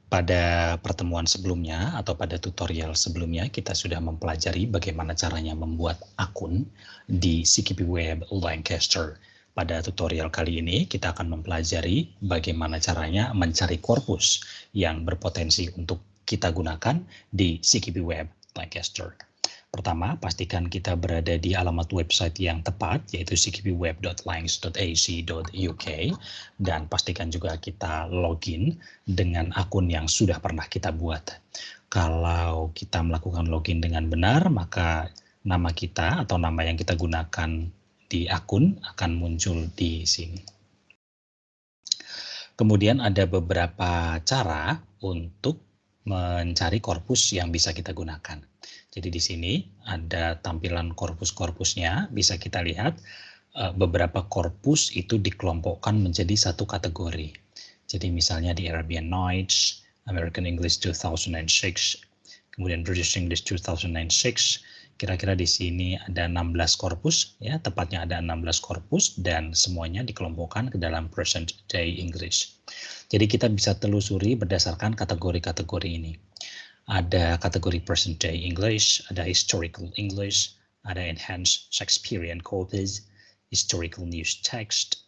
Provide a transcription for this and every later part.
Pada pertemuan sebelumnya atau pada tutorial sebelumnya kita sudah mempelajari bagaimana caranya membuat akun di CKP Web Lancaster. Pada tutorial kali ini kita akan mempelajari bagaimana caranya mencari korpus yang berpotensi untuk kita gunakan di CKP Web Lancaster. Pertama, pastikan kita berada di alamat website yang tepat, yaitu ckpweb.lancs.ac.uk, dan pastikan juga kita login dengan akun yang sudah pernah kita buat. Kalau kita melakukan login dengan benar, maka nama kita atau nama yang kita gunakan di akun akan muncul di sini. Kemudian ada beberapa cara untuk mencari korpus yang bisa kita gunakan. Jadi di sini ada tampilan korpus-korpusnya, bisa kita lihat beberapa korpus itu dikelompokkan menjadi satu kategori. Jadi misalnya di Arabian Nights, American English 2006, kemudian British English 2006, kira-kira di sini ada 16 korpus, ya, tepatnya ada 16 korpus dan semuanya dikelompokkan ke dalam present day English. Jadi kita bisa telusuri berdasarkan kategori-kategori ini. Ada kategori present day English, ada historical English, ada enhanced Shakespearean corpus, historical news text,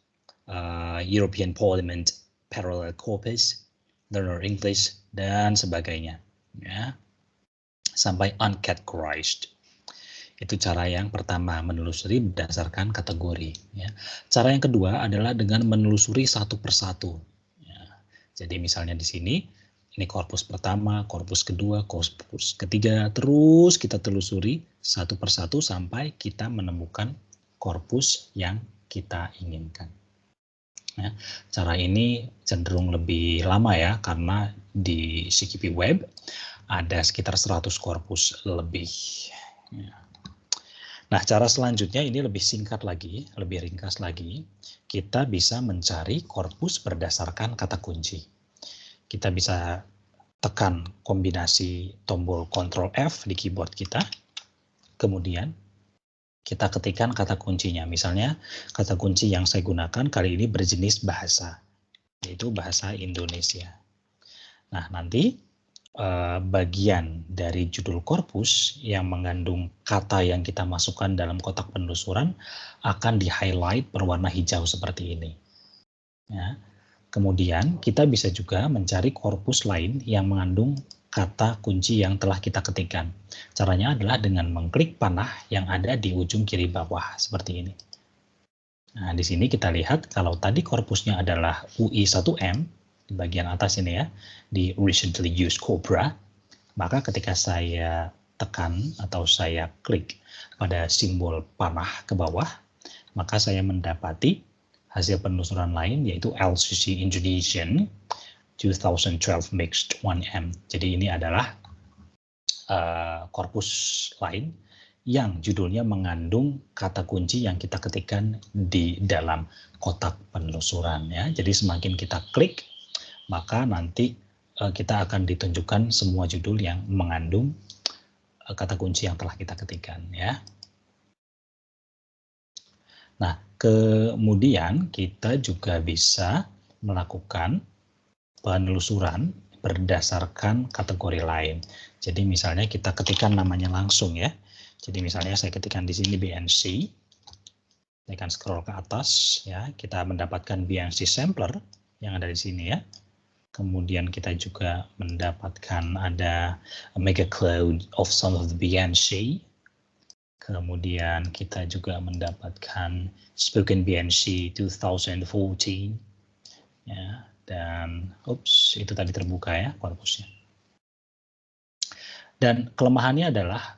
European Parliament parallel corpus, learner English, dan sebagainya. Ya. Sampai uncategorized. Itu cara yang pertama, menelusuri berdasarkan kategori. Ya. Cara yang kedua adalah dengan menelusuri satu persatu. Ya. Jadi misalnya di sini, ini korpus pertama, korpus kedua, korpus ketiga, terus kita telusuri satu persatu sampai kita menemukan korpus yang kita inginkan. Ya, cara ini cenderung lebih lama ya, karena di CKP Web ada sekitar 100 korpus lebih. Ya. Nah, cara selanjutnya ini lebih singkat lagi, lebih ringkas lagi. Kita bisa mencari korpus berdasarkan kata kunci. Kita bisa tekan kombinasi tombol Ctrl F di keyboard kita. Kemudian kita ketikkan kata kuncinya. Misalnya kata kunci yang saya gunakan kali ini berjenis bahasa, yaitu bahasa Indonesia. Nah, nanti bagian dari judul korpus yang mengandung kata yang kita masukkan dalam kotak penelusuran akan di-highlight berwarna hijau seperti ini. Ya. Kemudian kita bisa juga mencari korpus lain yang mengandung kata kunci yang telah kita ketikkan. Caranya adalah dengan mengklik panah yang ada di ujung kiri bawah seperti ini. Nah, di sini kita lihat kalau tadi korpusnya adalah UI1M, di bagian atas ini ya, di recently used Cobra, maka ketika saya tekan atau saya klik pada simbol panah ke bawah, maka saya mendapati hasil penelusuran lain yaitu LCC Indonesian 2012 Mixed 1M. Jadi ini adalah korpus lain yang judulnya mengandung kata kunci yang kita ketikkan di dalam kotak penelusuran ya. Jadi semakin kita klik, maka nanti kita akan ditunjukkan semua judul yang mengandung kata kunci yang telah kita ketikkan ya. Nah, kemudian kita juga bisa melakukan penelusuran berdasarkan kategori lain. Jadi misalnya kita ketikkan namanya langsung ya. Jadi misalnya saya ketikkan di sini BNC, saya akan scroll ke atas ya, kita mendapatkan BNC sampler yang ada di sini ya. Kemudian kita juga mendapatkan ada mega cloud of some of the BNC. Kemudian kita juga mendapatkan spoken BNC 2014 ya, dan itu tadi terbuka ya korpusnya. Dan kelemahannya adalah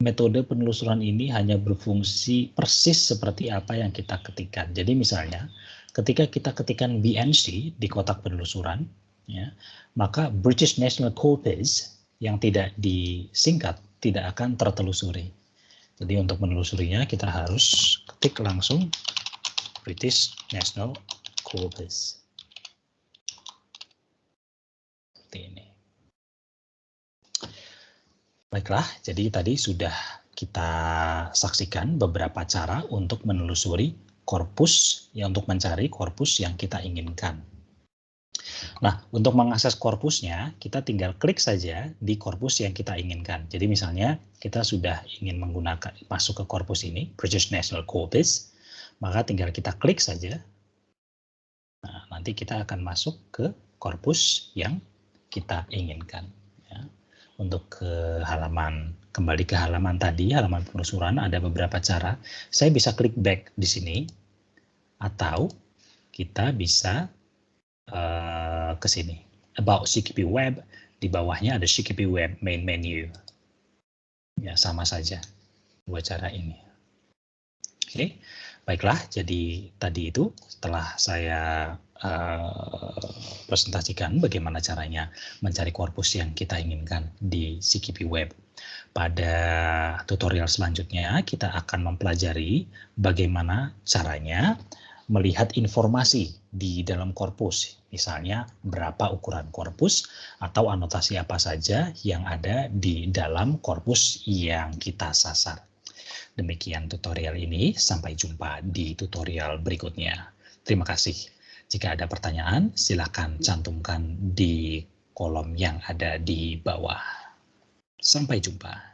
metode penelusuran ini hanya berfungsi persis seperti apa yang kita ketikkan. Jadi misalnya ketika kita ketikkan BNC di kotak penelusuran ya, maka British National Corpus yang tidak disingkat tidak akan tertelusuri. Jadi untuk menelusurinya kita harus ketik langsung British National Corpus. Seperti ini. Baiklah, jadi tadi sudah kita saksikan beberapa cara untuk menelusuri korpus, ya untuk mencari korpus yang kita inginkan. Nah, untuk mengakses korpusnya, kita tinggal klik saja di korpus yang kita inginkan. Jadi misalnya kita sudah ingin menggunakan masuk ke korpus ini, British National Corpus, maka tinggal kita klik saja. Nah, nanti kita akan masuk ke korpus yang kita inginkan. Ya. Untuk kembali ke halaman tadi, halaman penelusuran, ada beberapa cara. Saya bisa klik back di sini, atau kita bisa ke sini, About CKP Web, di bawahnya ada CKP Web Main Menu. Ya, sama saja dua cara ini. Oke, baiklah. Jadi tadi itu setelah saya presentasikan bagaimana caranya mencari korpus yang kita inginkan di CKP Web. Pada tutorial selanjutnya kita akan mempelajari bagaimana caranya melihat informasi di dalam korpus, misalnya berapa ukuran korpus atau anotasi apa saja yang ada di dalam korpus yang kita sasar. Demikian tutorial ini, sampai jumpa di tutorial berikutnya. Terima kasih. Jika ada pertanyaan, silakan cantumkan di kolom yang ada di bawah. Sampai jumpa.